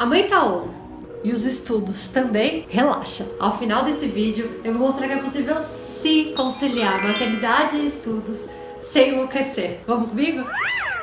a mãe tá on e os estudos também, relaxa. Ao final desse vídeo eu vou mostrar que é possível sim conciliar maternidade e estudos sem enlouquecer. Vamos comigo?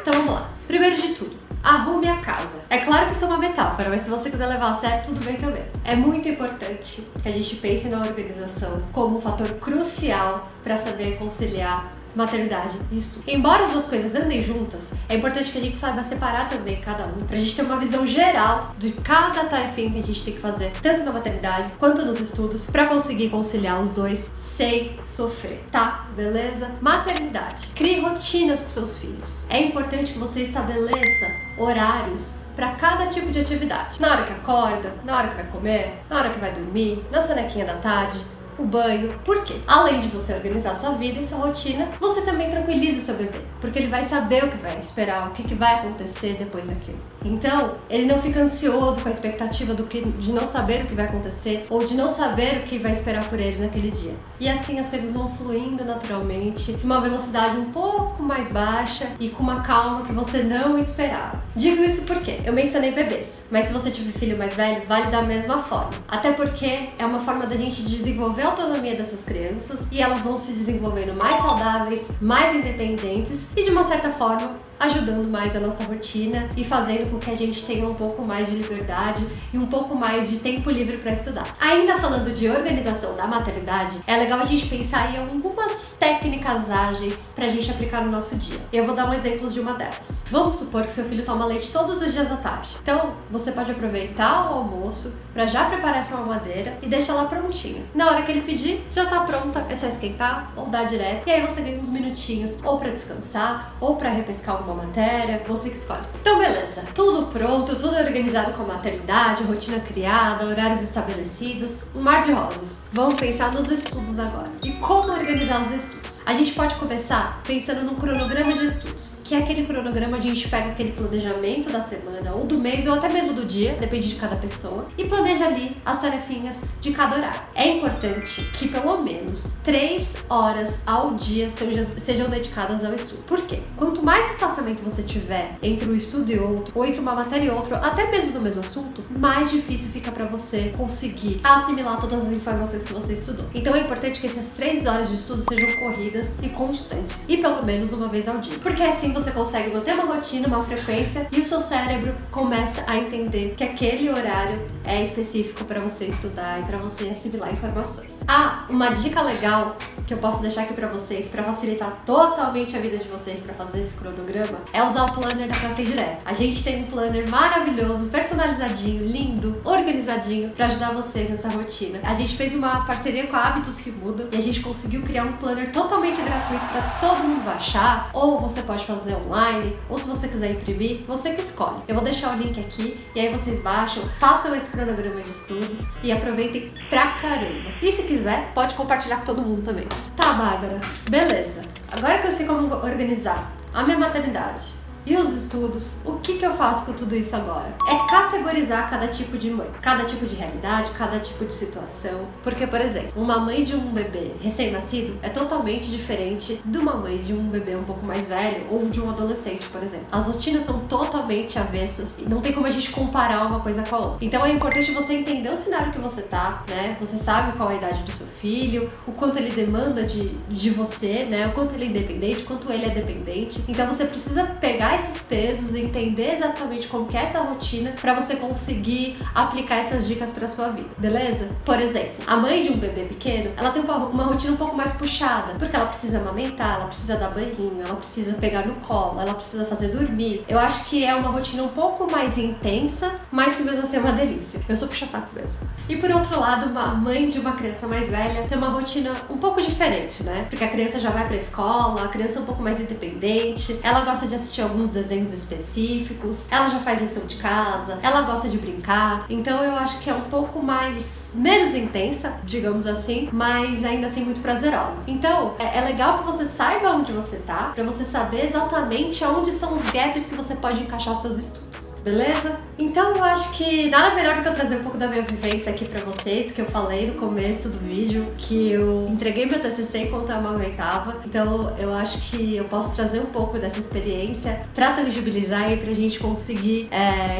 Então vamos lá. Primeiro de tudo, arrume a casa. É claro que isso é uma metáfora, mas se você quiser levar a sério, tudo bem também. É muito importante que a gente pense na organização como um fator crucial para saber conciliar maternidade e estudo. Embora as duas coisas andem juntas, é importante que a gente saiba separar também cada um, pra gente ter uma visão geral de cada tarefinha que a gente tem que fazer, tanto na maternidade quanto nos estudos, pra conseguir conciliar os dois sem sofrer, tá? Beleza? Maternidade. Crie rotinas com seus filhos. É importante que você estabeleça horários para cada tipo de atividade. Na hora que acorda, na hora que vai comer, na hora que vai dormir, na sonequinha da tarde, o banho. Por quê? Além de você organizar sua vida e sua rotina, você também tranquiliza o seu bebê, porque ele vai saber o que vai esperar, o que vai acontecer depois daquilo. Então, ele não fica ansioso com a expectativa de não saber o que vai acontecer ou de não saber o que vai esperar por ele naquele dia. E assim as coisas vão fluindo naturalmente, de uma velocidade um pouco mais baixa e com uma calma que você não esperava. Digo isso porque eu mencionei bebês, mas se você tiver filho mais velho, vale da mesma forma. Até porque é uma forma da gente desenvolver a autonomia dessas crianças e elas vão se desenvolvendo mais saudáveis, mais independentes e de uma certa forma ajudando mais a nossa rotina e fazendo com que a gente tenha um pouco mais de liberdade e um pouco mais de tempo livre para estudar. Ainda falando de organização da maternidade, é legal a gente pensar em algumas técnicas ágeis pra gente aplicar no nosso dia. Eu vou dar um exemplo de uma delas. Vamos supor que seu filho toma leite todos os dias da tarde. Então, você pode aproveitar o almoço para já preparar essa mamadeira e deixar ela prontinha. Na hora que ele pedir, já tá pronta, é só esquentar ou dar direto. E aí você ganha uns minutinhos ou para descansar ou para repescar alguma matéria, você que escolhe. Então beleza, tudo pronto, tudo organizado com a maternidade, rotina criada, horários estabelecidos, um mar de rosas. Vamos pensar nos estudos agora. E como organizar os estudos? A gente pode começar pensando num cronograma de estudos, que é aquele cronograma onde a gente pega aquele planejamento da semana, ou do mês, ou até mesmo do dia, depende de cada pessoa, e planeja ali as tarefinhas de cada horário. É importante que pelo menos 3 horas ao dia sejam dedicadas ao estudo. Por quê? Quanto mais espaçamento você tiver entre um estudo e outro, ou entre uma matéria e outra, até mesmo do mesmo assunto, mais difícil fica para você conseguir assimilar todas as informações que você estudou. Então é importante que essas 3 horas de estudo sejam corridas e constantes, e pelo menos uma vez ao dia. Porque assim você consegue manter uma rotina, uma frequência, e o seu cérebro começa a entender que aquele horário é específico para você estudar e para você assimilar informações. Ah, uma dica legal que eu posso deixar aqui para vocês, para facilitar totalmente a vida de vocês para fazer esse cronograma, é usar o planner da Classe Direto. A gente tem um planner maravilhoso, personalizadinho, lindo, organizadinho, para ajudar vocês nessa rotina. A gente fez uma parceria com a Hábitos que Mudam e a gente conseguiu criar um planner totalmente gratuito para todo mundo baixar, ou você pode fazer online, ou se você quiser imprimir, você que escolhe. Eu vou deixar o link aqui e aí vocês baixam, façam esse cronograma de estudos e aproveitem pra caramba. E se quiser, pode compartilhar com todo mundo também. Tá, Bárbara? Beleza. Agora que eu sei como organizar a minha maternidade e os estudos, o que eu faço com tudo isso agora? É categorizar cada tipo de mãe, cada tipo de realidade, cada tipo de situação. Porque, por exemplo, uma mãe de um bebê recém-nascido é totalmente diferente de uma mãe de um bebê um pouco mais velho ou de um adolescente, por exemplo. As rotinas são totalmente avessas e não tem como a gente comparar uma coisa com a outra. Então é importante você entender o cenário que você tá, né? Você sabe qual é a idade do seu filho, o quanto ele demanda de você, né? O quanto ele é independente, o quanto ele é dependente. Então você precisa pegar esses pesos e entender exatamente como que é essa rotina para você conseguir aplicar essas dicas para sua vida, beleza? Por exemplo, a mãe de um bebê pequeno, ela tem uma rotina um pouco mais puxada, porque ela precisa amamentar, ela precisa dar banhinho, ela precisa pegar no colo, ela precisa fazer dormir. Eu acho que é uma rotina um pouco mais intensa, mas que mesmo assim é uma delícia. Eu sou puxa-saco mesmo. E por outro lado, uma mãe de uma criança mais velha tem uma rotina um pouco diferente, né? Porque a criança já vai pra escola, a criança é um pouco mais independente, ela gosta de assistir alguns desenhos específicos, ela já faz lição de casa, ela gosta de brincar, então eu acho que é um pouco menos intensa, digamos assim, mas ainda assim muito prazerosa. Então, é legal que você saiba onde você tá, pra você saber exatamente onde são os gaps que você pode encaixar seus estudos. estudos, beleza? Então eu acho que nada melhor do que eu trazer um pouco da minha vivência aqui pra vocês, que eu falei no começo do vídeo, que eu entreguei meu TCC enquanto eu amamentava, então eu acho que eu posso trazer um pouco dessa experiência pra tangibilizar e pra gente conseguir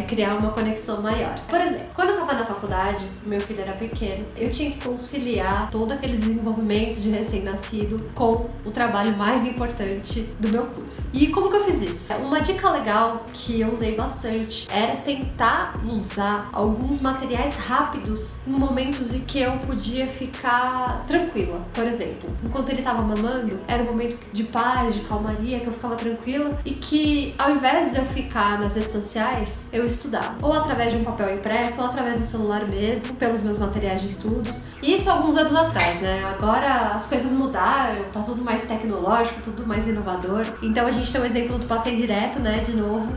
criar uma conexão maior. Por exemplo, quando eu tava na faculdade, meu filho era pequeno, eu tinha que conciliar todo aquele desenvolvimento de recém-nascido com o trabalho mais importante do meu curso. E como que eu fiz isso? Uma dica legal que eu usei bastante era tentar usar alguns materiais rápidos em momentos em que eu podia ficar tranquila. Por exemplo, enquanto ele estava mamando, era um momento de paz, de calmaria, que eu ficava tranquila e que ao invés de eu ficar nas redes sociais, eu estudava. Ou através de um papel impresso, ou através do celular mesmo, pelos meus materiais de estudos. Isso alguns anos atrás, né? Agora as coisas mudaram, tá tudo mais tecnológico, tudo mais inovador. Então a gente tem um exemplo do Passeio Direto, né? De novo,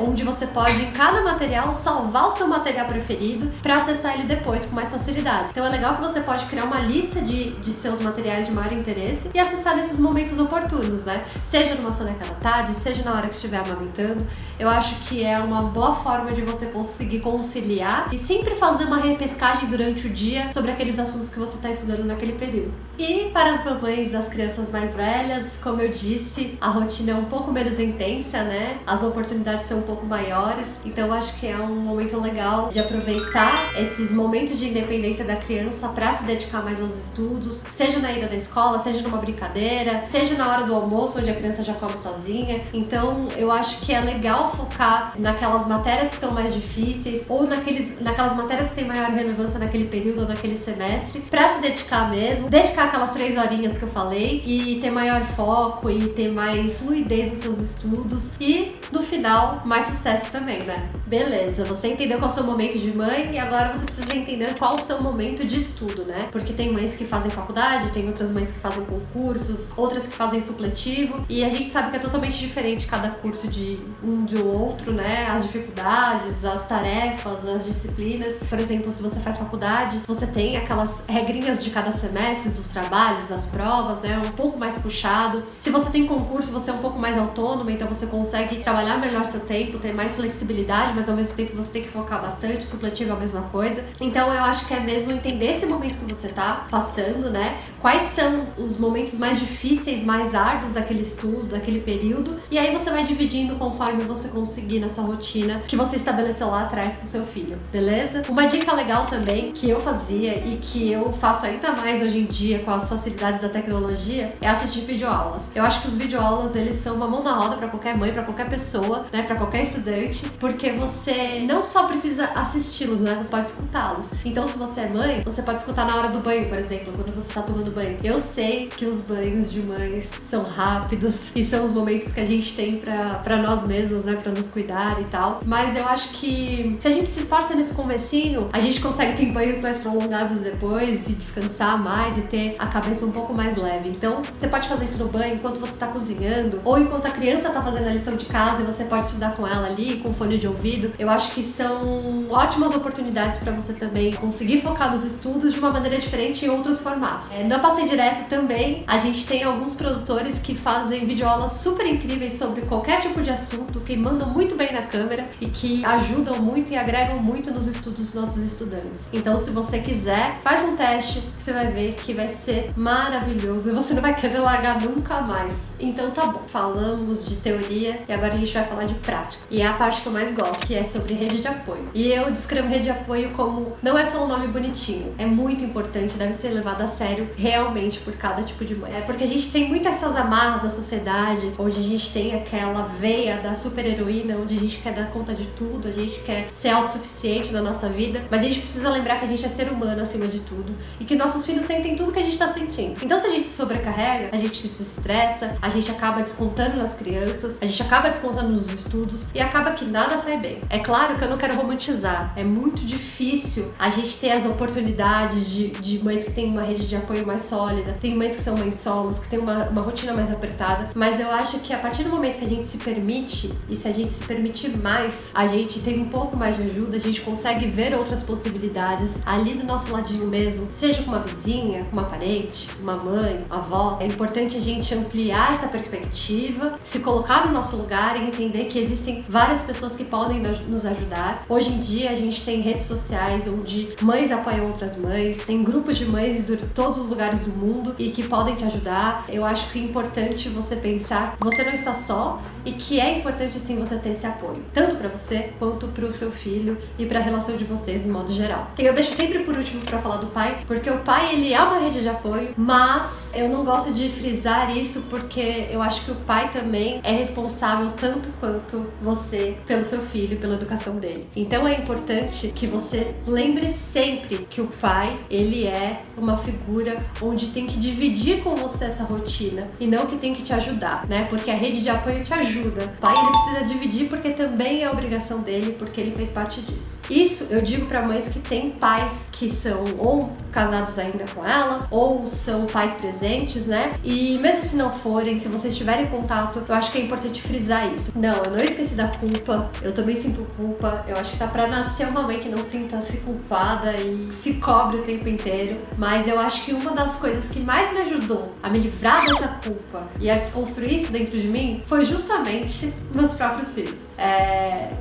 onde você pode, em cada material, salvar o seu material preferido para acessar ele depois com mais facilidade. Então é legal que você pode criar uma lista de seus materiais de maior interesse e acessar nesses momentos oportunos, né? Seja numa soneca da tarde, seja na hora que estiver amamentando. Eu acho que é uma boa forma de você conseguir conciliar e sempre fazer uma repescagem durante o dia sobre aqueles assuntos que você está estudando naquele período. E para as mamães das crianças mais velhas, como eu disse, a rotina é um pouco menos intensa, né? As oportunidades são um pouco maiores, então eu acho que é um momento legal de aproveitar esses momentos de independência da criança para se dedicar mais aos estudos, seja na ida da escola, seja numa brincadeira, seja na hora do almoço, onde a criança já come sozinha. Então eu acho que é legal focar naquelas matérias que são mais difíceis ou naquelas matérias que têm maior relevância naquele período ou naquele semestre, para se dedicar mesmo, dedicar aquelas 3 horinhas que eu falei e ter maior foco e ter mais fluidez nos seus estudos e, no final, mais sucesso também, né? Beleza, você entendeu qual é o seu momento de mãe e agora você precisa entender qual é o seu momento de estudo, né? Porque tem mães que fazem faculdade, tem outras mães que fazem concursos, outras que fazem supletivo e a gente sabe que é totalmente diferente cada curso de um de outro, né? As dificuldades, as tarefas, as disciplinas. Por exemplo, se você faz faculdade, você tem aquelas regrinhas de cada semestre, dos trabalhos, das provas, né? Um pouco mais puxado. Se você tem concurso, você é um pouco mais autônomo, então você consegue trabalhar melhor seu tempo, ter mais flexibilidade, mas ao mesmo tempo você tem que focar bastante. Supletivo é a mesma coisa. Então eu acho que é mesmo entender esse momento que você tá passando, né? Quais são os momentos mais difíceis, mais árduos daquele estudo, daquele período, e aí você vai dividindo conforme você conseguir na sua rotina que você estabeleceu lá atrás com seu filho, beleza? Uma dica legal também que eu fazia e que eu faço ainda mais hoje em dia com as facilidades da tecnologia é assistir videoaulas. Eu acho que os videoaulas, eles são uma mão na roda para qualquer mãe, para qualquer pessoa, né, para qualquer estudante, porque você não só precisa assisti-los, né, você pode escutá-los. Então, se você é mãe, você pode escutar na hora do banho, por exemplo, quando você tá tomando banho. Eu sei que os banhos de mães são rápidos e são os momentos que a gente tem pra nós mesmos, né, pra nos cuidar e tal, mas eu acho que se a gente se esforça nesse comecinho, a gente consegue ter banhos mais prolongados depois e descansar mais e ter a cabeça um pouco mais leve. Então, você pode fazer isso no banho enquanto você tá cozinhando ou enquanto a criança tá fazendo a lição de casa e você pode estudar com ela ali, com fone de ouvido. Eu acho que são ótimas oportunidades pra você também conseguir focar nos estudos de uma maneira diferente em outros formatos. No Passeio Direto também, a gente tem alguns produtores que fazem videoaulas super incríveis sobre qualquer tipo de assunto, que mandam muito bem na câmera e que ajudam muito e agregam muito nos estudos dos nossos estudantes. Então, se você quiser, faz um teste que você vai ver que vai ser maravilhoso e você não vai querer largar nunca mais. Então tá bom, falamos de teoria e agora a gente vai falar de prática. E é a parte que eu mais gosto, que é sobre rede de apoio. E eu descrevo rede de apoio como não é só um nome bonitinho, é muito importante, deve ser levado a sério realmente por cada tipo de mãe. É porque a gente tem muitas essas amarras da sociedade, onde a gente tem aquela veia da super-heroína, onde a gente quer dar conta de tudo, a gente quer ser autossuficiente na nossa vida, mas a gente precisa lembrar que a gente é ser humano acima de tudo e que nossos filhos sentem tudo que a gente tá sentindo. Então, se a gente se sobrecarrega, a gente se estressa, a gente acaba descontando nas crianças, a gente acaba descontando nos estudos e acaba que nada sai bem. É claro que eu não quero romantizar, é muito difícil a gente ter as oportunidades de mães que têm uma rede de apoio mais sólida, tem mães que são mães solos, que têm uma rotina mais apertada, mas eu acho que a partir do momento que a gente se permite e se a gente se permitir mais, a gente tem um pouco mais de ajuda, a gente consegue ver outras possibilidades ali do nosso ladinho mesmo, seja com uma vizinha, uma parente, uma mãe, uma avó. É importante a gente ampliar essa perspectiva, se colocar no nosso lugar e entender que existem várias pessoas que podem nos ajudar. Hoje em dia a gente tem redes sociais onde mães apoiam outras mães, tem grupos de mães de todos os lugares do mundo e que podem te ajudar. Eu acho que é importante você pensar que você não está só e que é importante sim você ter esse apoio, tanto para você quanto para o seu filho e para a relação de vocês no modo geral. E eu deixo sempre por último para falar do pai, porque o pai ele é uma rede de apoio, mas eu não gosto de frisar isso porque eu acho que o pai também é responsável tanto quanto você pelo seu filho, pela educação dele. Então é importante que você lembre sempre que o pai ele é uma figura onde tem que dividir com você essa rotina e não que tem que te ajudar, né? Porque a rede de apoio te ajuda. O pai ele precisa dividir porque também é obrigação dele, porque ele fez parte disso. Isso eu digo para mães que têm pais que são ou casados ainda com ela ou são pais presentes, né? E mesmo se não forem, se vocês tiverem contato, eu acho que é importante frisar isso. Não, eu não esqueci da culpa, eu também sinto culpa. Eu acho que tá pra nascer uma mãe que não sinta-se culpada e se cobre o tempo inteiro. Mas eu acho que uma das coisas que mais me ajudou a me livrar dessa culpa e a desconstruir isso dentro de mim foi justamente meus próprios filhos.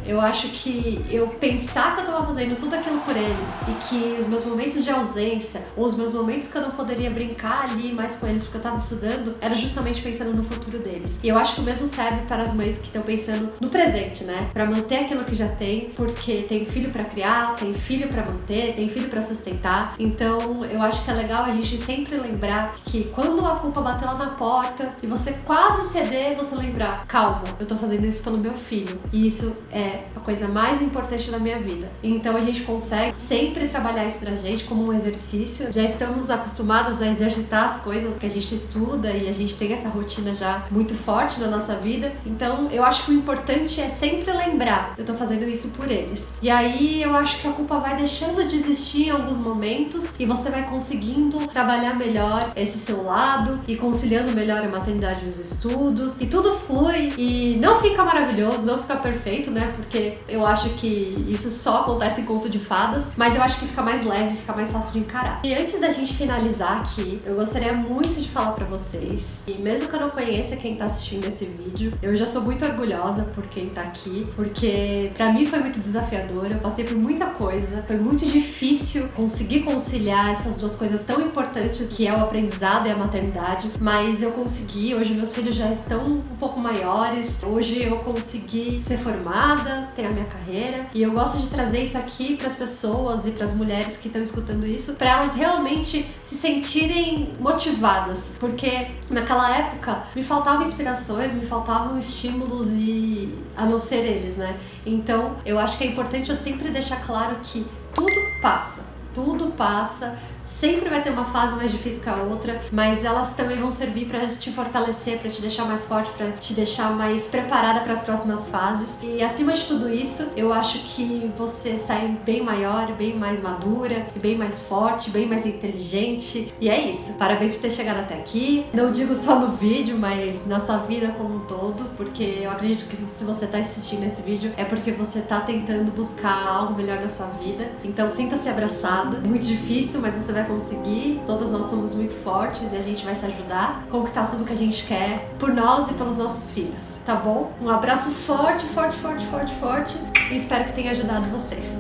Eu acho que eu pensar que eu tava fazendo tudo aquilo por eles e que os meus momentos de ausência ou os meus momentos que eu não poderia brincar ali mais com eles porque eu tava estudando era justamente pensando no futuro deles. E eu acho que o mesmo serve para as mães que estão pensando no presente, né? Pra manter aquilo que já tem, porque tem filho pra criar, tem filho pra manter, tem filho pra sustentar. Então eu acho que é legal a gente sempre lembrar que quando a culpa bater lá na porta e você quase ceder, você lembrar, calma, eu tô fazendo isso pelo meu filho. E isso é a coisa mais importante da minha vida. Então a gente consegue sempre trabalhar isso pra gente como um exercício. Já estamos acostumados a exercitar as coisas que a gente estuda e a gente tem essa rotina já muito forte na nossa vida. Então eu acho que o importante é sempre lembrar, eu tô fazendo isso por eles. E aí eu acho que a culpa vai deixando de existir em alguns momentos e você vai conseguindo trabalhar melhor esse seu lado e conciliando melhor a maternidade e os estudos. E tudo flui e não fica maravilhoso, não fica perfeito, né? Porque eu acho que isso só acontece em conto de fadas, mas eu acho que fica mais leve, fica mais fácil de encarar. E antes da gente finalizar aqui, eu gostaria muito de falar pra vocês, e mesmo que eu não conheça quem tá assistindo esse vídeo, eu já sou muito orgulhosa por quem tá aqui, porque pra mim foi muito desafiador, eu passei por muita coisa, foi muito difícil conseguir conciliar essas duas coisas tão importantes que é o aprendizado e a maternidade, mas eu consegui. Hoje meus filhos já estão um pouco maiores, hoje eu consegui ser formada, ter a minha carreira, e eu gosto de trazer isso aqui pras pessoas e pras mulheres que estão escutando isso, pra elas realmente se sentirem motivadas, porque naquela época me faltavam inspirações, me faltavam estímulos e a não ser eles, né? Então eu acho que é importante eu sempre deixar claro que tudo passa, sempre vai ter uma fase mais difícil que a outra, mas elas também vão servir pra te fortalecer, pra te deixar mais forte, pra te deixar mais preparada para as próximas fases. E acima de tudo isso, eu acho que você sai bem maior, bem mais madura, bem mais forte, bem mais inteligente. E é isso. Parabéns por ter chegado até aqui. Não digo só no vídeo, mas na sua vida como um todo, porque eu acredito que se você tá assistindo esse vídeo é porque você tá tentando buscar algo melhor na sua vida. Então sinta-se abraçado. Muito difícil, mas você vai conseguir. Todas nós somos muito fortes e a gente vai se ajudar a conquistar tudo que a gente quer por nós e pelos nossos filhos, tá bom? Um abraço forte, forte, forte, forte, forte e espero que tenha ajudado vocês.